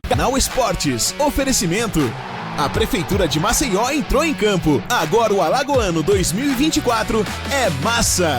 Canal Esportes, oferecimento. A Prefeitura de Maceió entrou em campo. Agora o Alagoano 2024 é massa.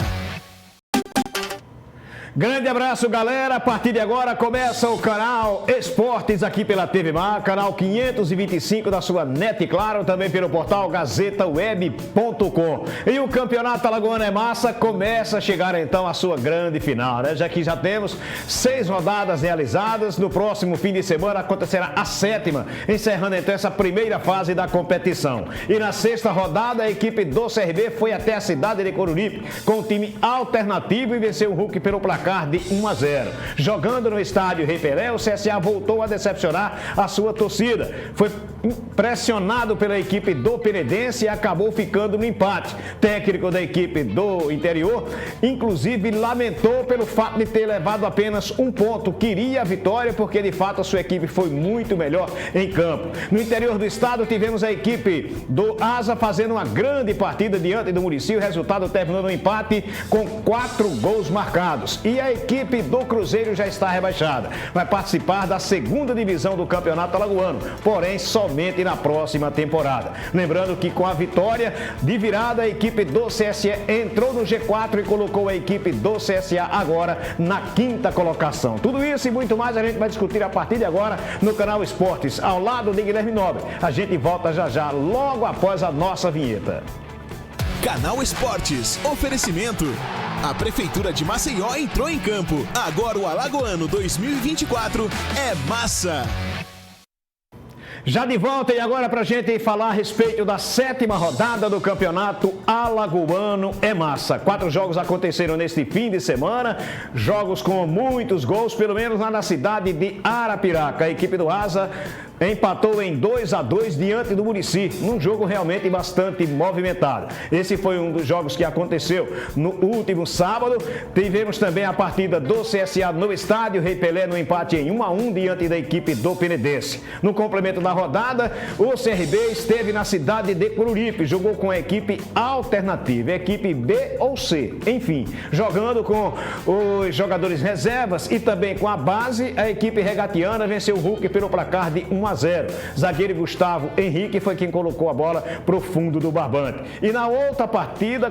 Grande abraço, galera. A partir de agora começa o Canal Esportes aqui pela TV Mar, canal 525 da sua NET, claro, também pelo portal gazetaweb.com. E o Campeonato Alagoano é Massa começa a chegar então à sua grande final, né? Já que já temos 6 rodadas realizadas. No próximo fim de semana acontecerá a 7ª, encerrando então essa primeira fase da competição. E na 6ª rodada, a equipe do CRB foi até a cidade de Coruripe com um time alternativo e venceu o Hulk pelo placar de 1-0. Jogando no estádio Rei Pelé, o CSA voltou a decepcionar a sua torcida. Foi pressionado pela equipe do Penedense e acabou ficando no empate. Técnico da equipe do interior, inclusive, lamentou pelo fato de ter levado apenas 1 ponto. Queria a vitória porque, de fato, a sua equipe foi muito melhor em campo. No interior do estado, tivemos a equipe do Asa fazendo uma grande partida diante do Muricy. O resultado terminou no empate com 4 gols marcados. E a equipe do Cruzeiro já está rebaixada. Vai participar da 2ª divisão do Campeonato Alagoano, porém somente na próxima temporada. Lembrando que com a vitória de virada, a equipe do CSE entrou no G4 e colocou a equipe do CSA agora na 5ª colocação. Tudo isso e muito mais a gente vai discutir a partir de agora no Canal Esportes, ao lado de Guilherme Nobre. A gente volta já já, logo após a nossa vinheta. Canal Esportes, oferecimento. A Prefeitura de Maceió entrou em campo. Agora o Alagoano 2024 é massa. Já de volta e agora para a gente falar a respeito da 7ª rodada do Campeonato Alagoano é Massa. 4 jogos aconteceram neste fim de semana, jogos com muitos gols, pelo menos lá na cidade de Arapiraca. A equipe do Asa empatou em 2-2 diante do Muricy, num jogo realmente bastante movimentado. Esse foi um dos jogos que aconteceu no último sábado. Tivemos também a partida do CSA no estádio Rei Pelé, no empate em 1-1 diante da equipe do Penedense. No complemento da rodada, o CRB esteve na cidade de Coruripe, jogou com a equipe alternativa, equipe B ou C, enfim, jogando com os jogadores reservas e também com a base. A equipe regatiana venceu o Hulk pelo placar de 1-0. Zagueiro Gustavo Henrique foi quem colocou a bola para o fundo do barbante. E na outra partida,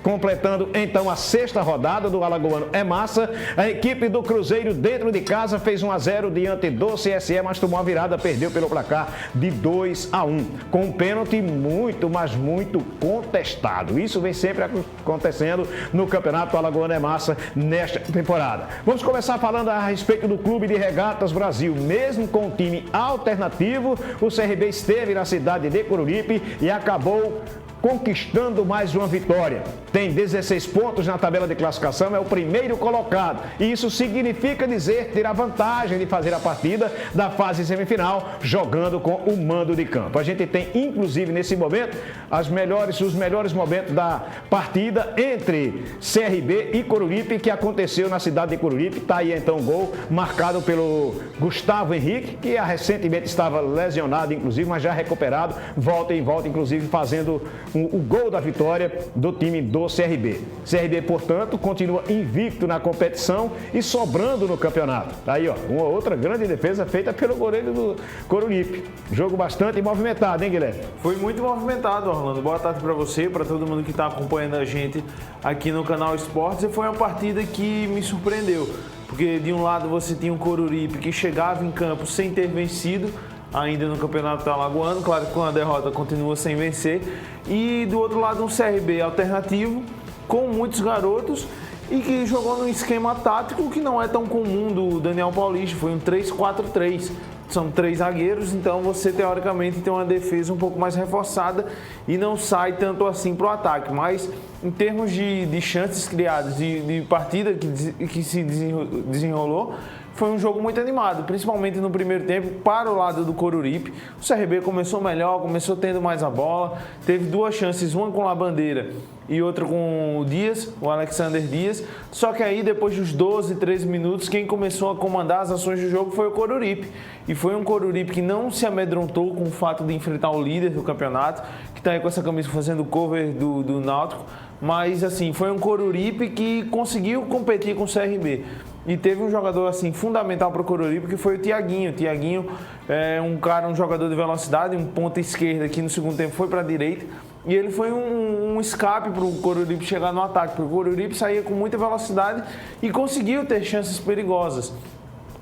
completando então a 6ª rodada do Alagoano é Massa, a equipe do Cruzeiro dentro de casa fez 1-0 diante do CSE, mas tomou a virada, perdeu pelo placar de 2-1, com um pênalti muito, mas muito contestado. Isso vem sempre acontecendo no Campeonato Alagoano é Massa nesta temporada. Vamos começar falando a respeito do Clube de Regatas Brasil. Mesmo com o time alternativo, o CRB esteve na cidade de Coruripe e acabou conquistando mais uma vitória. Tem 16 pontos na tabela de classificação, é o primeiro colocado. E isso significa dizer ter a vantagem de fazer a partida da fase semifinal jogando com o mando de campo. A gente tem, inclusive, nesse momento, os melhores momentos da partida entre CRB e Coruripe, que aconteceu na cidade de Coruripe. Está aí, então, o gol marcado pelo Gustavo Henrique, que recentemente estava lesionado, inclusive, mas já recuperado, volta em volta, inclusive, fazendo o gol da vitória do time do CRB. CRB, portanto, continua invicto na competição e sobrando no campeonato. Aí, ó, uma outra grande defesa feita pelo goleiro do Coruripe. Jogo bastante movimentado, hein, Guilherme? Foi muito movimentado, Orlando. Boa tarde para você, para todo mundo que está acompanhando a gente aqui no Canal Esportes. E foi uma partida que me surpreendeu, porque de um lado você tinha um Coruripe que chegava em campo sem ter vencido ainda no Campeonato Alagoano, claro que com a derrota continua sem vencer, e do outro lado um CRB alternativo, com muitos garotos, e que jogou num esquema tático que não é tão comum do Daniel Paulista, foi um 3-4-3, são 3 zagueiros, então você teoricamente tem uma defesa um pouco mais reforçada e não sai tanto assim para o ataque, mas em termos de chances criadas, de partida que se desenrolou, foi um jogo muito animado, principalmente no primeiro tempo, para o lado do Coruripe. O CRB começou melhor, começou tendo mais a bola, teve 2 chances, uma com a Bandeira e outra com o Dias, o Alexander Dias. Só que aí, depois dos 12, 13 minutos, quem começou a comandar as ações do jogo foi o Coruripe. E foi um Coruripe que não se amedrontou com o fato de enfrentar o líder do campeonato, que está aí com essa camisa fazendo cover do Náutico. Mas, assim, foi um Coruripe que conseguiu competir com o CRB. E teve um jogador assim fundamental para o Coruripe, que foi o Thiaguinho. O Thiaguinho é um jogador de velocidade, um ponta esquerda que no segundo tempo foi para a direita. E ele foi um escape para o Coruripe chegar no ataque, porque o Coruripe saía com muita velocidade e conseguiu ter chances perigosas.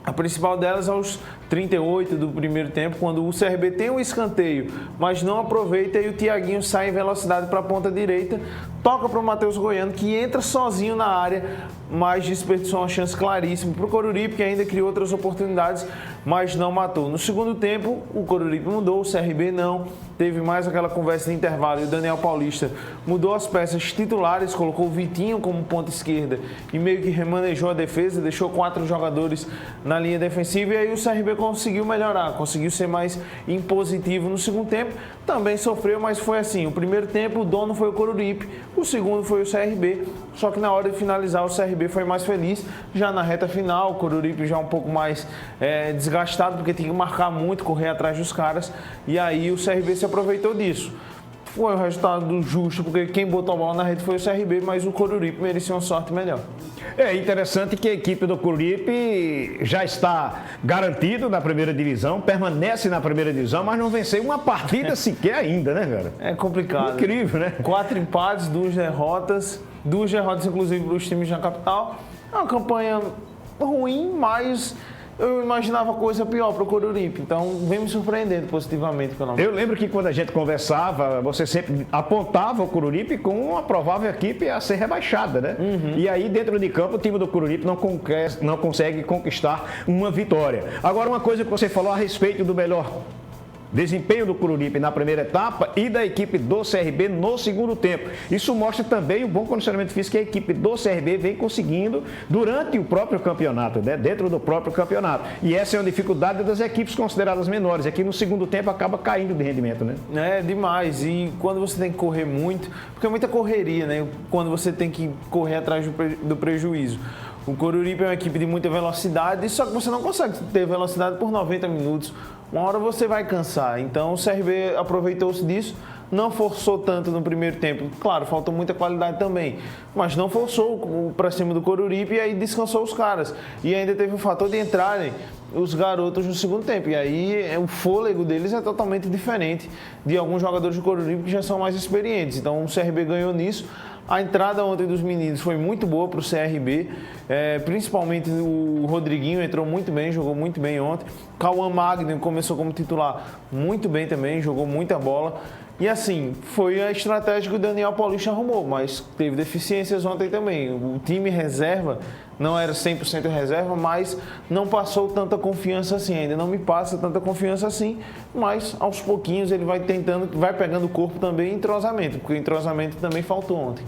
A principal delas aos 38 do primeiro tempo, quando o CRB tem um escanteio, mas não aproveita e o Thiaguinho sai em velocidade para a ponta direita, toca para o Matheus Goiano, que entra sozinho na área, mas desperdiçou uma chance claríssima para o Coruripe, que ainda criou outras oportunidades, mas não matou. No segundo tempo, o Coruripe mudou, o CRB não. Teve mais aquela conversa de intervalo e o Daniel Paulista mudou as peças titulares, colocou o Vitinho como ponta esquerda e meio que remanejou a defesa, deixou 4 jogadores na linha defensiva e aí o CRB conseguiu melhorar, conseguiu ser mais impositivo no segundo tempo. Também sofreu, mas foi assim, o primeiro tempo o dono foi o Coruripe, o segundo foi o CRB, só que na hora de finalizar o CRB foi mais feliz. Já na reta final, o Coruripe já um pouco mais desgastado, porque tinha que marcar muito, correr atrás dos caras, e aí o CRB se aproveitou disso. Foi o resultado justo, porque quem botou a bola na rede foi o CRB, mas o Coruripe merecia uma sorte melhor. É interessante que a equipe do Coruripe já está garantido na primeira divisão, permanece na primeira divisão, mas não venceu uma partida sequer ainda, né, cara? É complicado. Incrível, né? 4 empates, 2 derrotas inclusive para os times da capital. É uma campanha ruim, mas eu imaginava coisa pior para o Coruripe, então vem me surpreendendo positivamente. Eu lembro que quando a gente conversava, você sempre apontava o Coruripe como uma provável equipe a ser rebaixada, né? E aí dentro de campo o time do Coruripe não consegue conquistar uma vitória. Agora uma coisa que você falou a respeito do melhor desempenho do Coruripe na primeira etapa e da equipe do CRB no segundo tempo. Isso mostra também o bom condicionamento físico que a equipe do CRB vem conseguindo durante o próprio campeonato, né? Dentro do próprio campeonato. E essa é uma dificuldade das equipes consideradas menores. Aqui no segundo tempo acaba caindo de rendimento, né? É demais. E quando você tem que correr muito, porque é muita correria, né? Quando você tem que correr atrás do prejuízo. O Coruripe é uma equipe de muita velocidade, só que você não consegue ter velocidade por 90 minutos. Uma hora você vai cansar. Então o CRB aproveitou-se disso, não forçou tanto no primeiro tempo. Claro, faltou muita qualidade também, mas não forçou para cima do Coruripe e aí descansou os caras. E ainda teve o fator de entrarem os garotos no segundo tempo. E aí o fôlego deles é totalmente diferente de alguns jogadores do Coruripe que já são mais experientes. Então o CRB ganhou nisso. A entrada ontem dos meninos foi muito boa para o CRB, principalmente o Rodriguinho entrou muito bem, jogou muito bem ontem. Cauã Magno começou como titular muito bem também, jogou muita bola. E assim, foi a estratégia que o Daniel Paulista arrumou, mas teve deficiências ontem também. O time reserva não era 100% reserva, mas não passou tanta confiança assim, ainda não me passa tanta confiança assim, mas aos pouquinhos ele vai tentando, vai pegando o corpo também e entrosamento, porque o entrosamento também faltou ontem.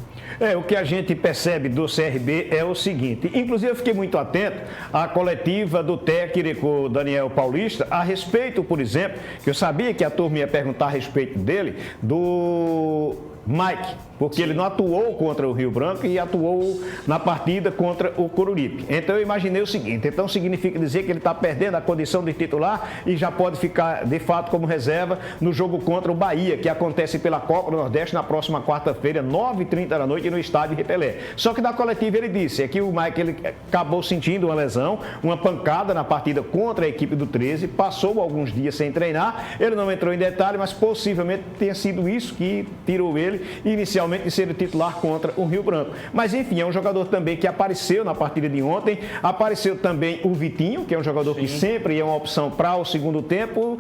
O que a gente percebe do CRB é o seguinte, inclusive eu fiquei muito atento à coletiva do técnico Daniel Paulista a respeito, por exemplo, que eu sabia que a turma ia perguntar a respeito dele, do Mike, porque ele não atuou contra o Rio Branco e atuou na partida contra o Coruripe. Então eu imaginei o seguinte, então significa dizer que ele está perdendo a condição de titular e já pode ficar de fato como reserva no jogo contra o Bahia, que acontece pela Copa do Nordeste na próxima quarta-feira, 9h30 da noite no estádio Repelé. Só que na coletiva ele disse que o Mike ele acabou sentindo uma lesão, uma pancada na partida contra a equipe do 13, passou alguns dias sem treinar, ele não entrou em detalhe, mas possivelmente tenha sido isso que tirou ele inicialmente de ser o titular contra o Rio Branco. Mas enfim, é um jogador também que apareceu na partida de ontem, apareceu também o Vitinho, que é um jogador que sempre é uma opção para o segundo tempo,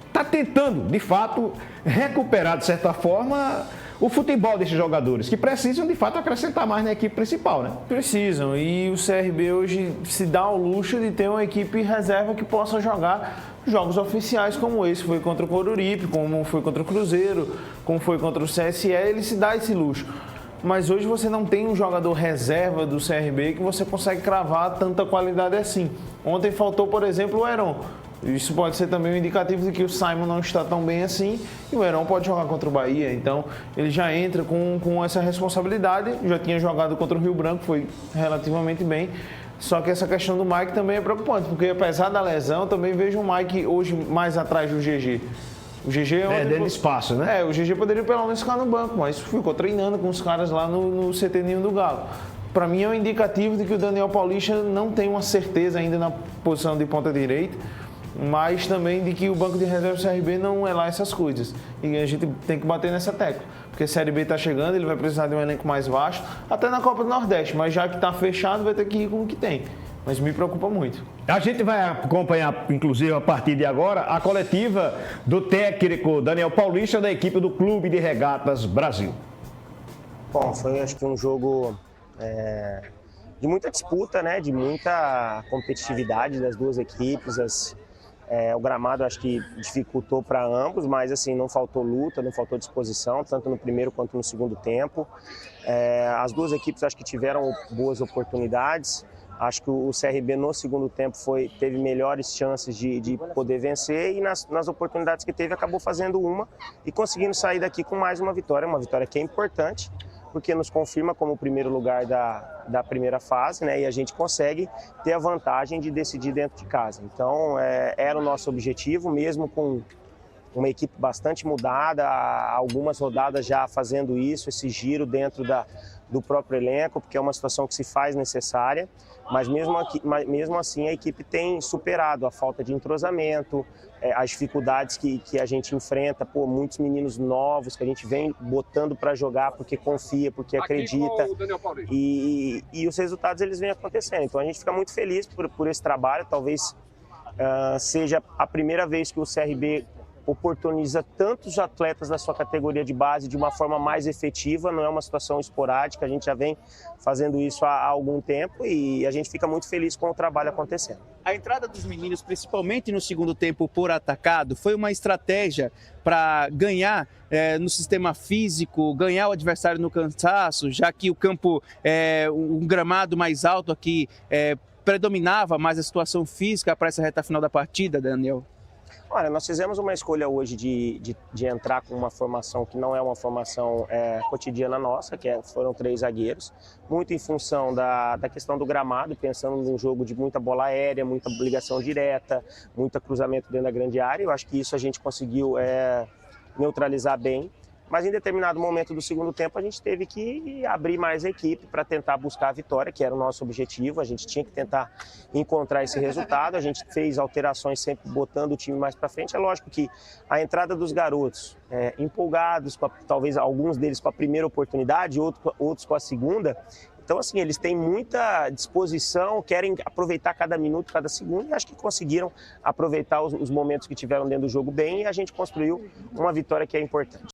está tentando, de fato, recuperar de certa forma o futebol desses jogadores, que precisam de fato acrescentar mais na equipe principal, né? Precisam, e o CRB hoje se dá ao luxo de ter uma equipe reserva que possa jogar jogos oficiais como esse, foi contra o Coruripe, como foi contra o Cruzeiro, como foi contra o CSE, ele se dá esse luxo. Mas hoje você não tem um jogador reserva do CRB que você consegue cravar tanta qualidade assim. Ontem faltou, por exemplo, o Heron. Isso pode ser também um indicativo de que o Simon não está tão bem assim e o Heron pode jogar contra o Bahia. Então ele já entra com essa responsabilidade, já tinha jogado contra o Rio Branco, foi relativamente bem. Só que essa questão do Mike também é preocupante, porque apesar da lesão, eu também vejo o Mike hoje mais atrás do GG. O GG dando espaço, né? O GG poderia pelo menos ficar no banco, mas ficou treinando com os caras lá no CT Ninho do Galo. para mim é um indicativo de que o Daniel Paulista não tem uma certeza ainda na posição de ponta direita, mas também de que o banco de reserva do CRB não é lá essas coisas. E a gente tem que bater nessa tecla, porque a Série B está chegando, ele vai precisar de um elenco mais vasto, até na Copa do Nordeste, mas já que está fechado, vai ter que ir com o que tem. Mas me preocupa muito. A gente vai acompanhar, inclusive, a partir de agora, a coletiva do técnico Daniel Paulista da equipe do Clube de Regatas Brasil. Bom, foi acho que um jogo de muita disputa, né? De muita competitividade das duas equipes. O gramado acho que dificultou para ambos, mas assim, não faltou luta, não faltou disposição, tanto no primeiro quanto no segundo tempo. As duas equipes acho que tiveram boas oportunidades. Acho que o CRB no segundo tempo teve melhores chances de poder vencer e nas oportunidades que teve acabou fazendo uma e conseguindo sair daqui com mais uma vitória que é importante, porque nos confirma como o primeiro lugar da primeira fase, né? E a gente consegue ter a vantagem de decidir dentro de casa. Então, era o nosso objetivo, mesmo com uma equipe bastante mudada, algumas rodadas já fazendo isso, esse giro dentro do próprio elenco, porque é uma situação que se faz necessária, mas mesmo assim a equipe tem superado a falta de entrosamento, as dificuldades que a gente enfrenta, muitos meninos novos que a gente vem botando para jogar porque confia, porque acredita, e os resultados eles vêm acontecendo. Então a gente fica muito feliz por esse trabalho, talvez seja a primeira vez que o CRB oportuniza tantos atletas da sua categoria de base de uma forma mais efetiva, não é uma situação esporádica, a gente já vem fazendo isso há algum tempo e a gente fica muito feliz com o trabalho acontecendo. A entrada dos meninos, principalmente no segundo tempo por atacado, foi uma estratégia para ganhar no sistema físico, ganhar o adversário no cansaço, já que o campo, um gramado mais alto aqui, predominava mais a situação física para essa reta final da partida, Daniel? Olha, nós fizemos uma escolha hoje de entrar com uma formação que não é uma formação cotidiana nossa, foram 3 zagueiros, muito em função da questão do gramado, pensando num jogo de muita bola aérea, muita ligação direta, muito cruzamento dentro da grande área. Eu acho que isso a gente conseguiu neutralizar bem. Mas em determinado momento do segundo tempo a gente teve que abrir mais a equipe para tentar buscar a vitória, que era o nosso objetivo. A gente tinha que tentar encontrar esse resultado. A gente fez alterações sempre botando o time mais para frente. É lógico que a entrada dos garotos empolgados, talvez alguns deles com a primeira oportunidade, outros com a segunda. Então, assim, eles têm muita disposição, querem aproveitar cada minuto, cada segundo, e acho que conseguiram aproveitar os momentos que tiveram dentro do jogo bem, e a gente construiu uma vitória que é importante.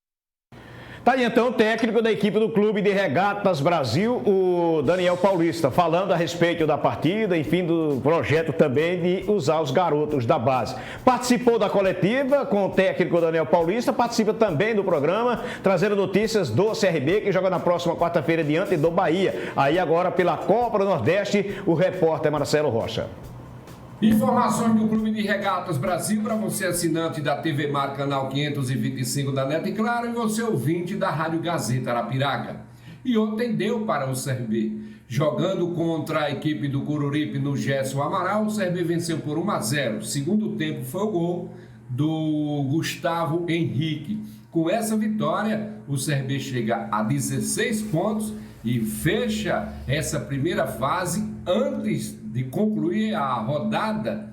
Tá aí então o técnico da equipe do Clube de Regatas Brasil, o Daniel Paulista, falando a respeito da partida, enfim, do projeto também de usar os garotos da base. Participou da coletiva com o técnico Daniel Paulista, participa também do programa, trazendo notícias do CRB, que joga na próxima quarta-feira diante do Bahia. Aí agora pela Copa do Nordeste, o repórter Marcelo Rocha. Informações do Clube de Regatas Brasil para você assinante da TV Mar, canal 525 da NET, e claro, e você ouvinte da Rádio Gazeta Arapiraca. E ontem deu para o CRB. Jogando contra a equipe do Coruripe no Gerson Amaral, o CRB venceu por 1-0. Segundo tempo foi o gol do Gustavo Henrique. Com essa vitória, o CRB chega a 16 pontos e fecha essa primeira fase antes de concluir a rodada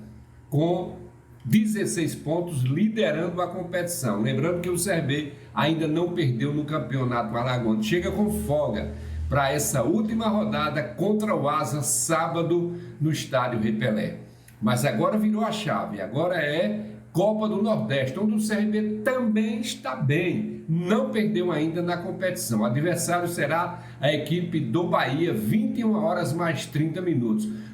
com 16 pontos, liderando a competição. Lembrando que o CRB ainda não perdeu no Campeonato Alagoano. Chega com folga para essa última rodada contra o Asa, sábado, no Estádio Repelé. Mas agora virou a chave, agora é Copa do Nordeste, onde o CRB também está bem, não perdeu ainda na competição. O adversário será a equipe do Bahia, 21h mais 30.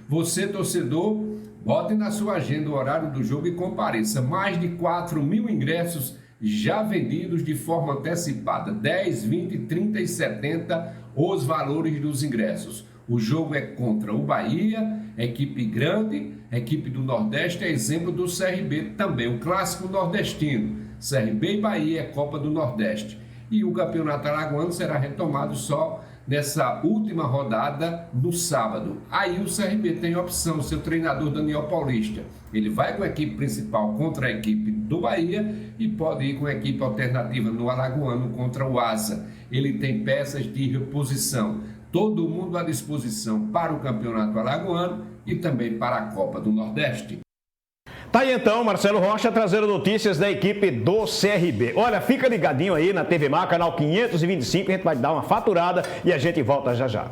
Você, torcedor, bote na sua agenda o horário do jogo e compareça. Mais de 4.000 ingressos já vendidos de forma antecipada, 10, 20, 30 e 70 os valores dos ingressos. O jogo é contra o Bahia, equipe grande, equipe do Nordeste, é exemplo do CRB também, o clássico nordestino. CRB e Bahia é Copa do Nordeste. E o Campeonato Alagoano será retomado só nessa última rodada no sábado. Aí o CRB tem opção, seu treinador Daniel Paulista. Ele vai com a equipe principal contra a equipe do Bahia e pode ir com a equipe alternativa no Alagoano contra o Asa. Ele tem peças de reposição, Todo mundo à disposição para o Campeonato Alagoano e também para a Copa do Nordeste. Tá aí então, Marcelo Rocha trazendo notícias da equipe do CRB. Olha, fica ligadinho aí na TV Mar, canal 525, a gente vai dar uma faturada e a gente volta já já.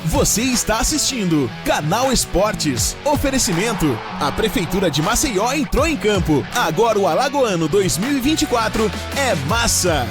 Você está assistindo Canal Esportes. Oferecimento. A Prefeitura de Maceió entrou em campo. Agora o Alagoano 2024 é massa.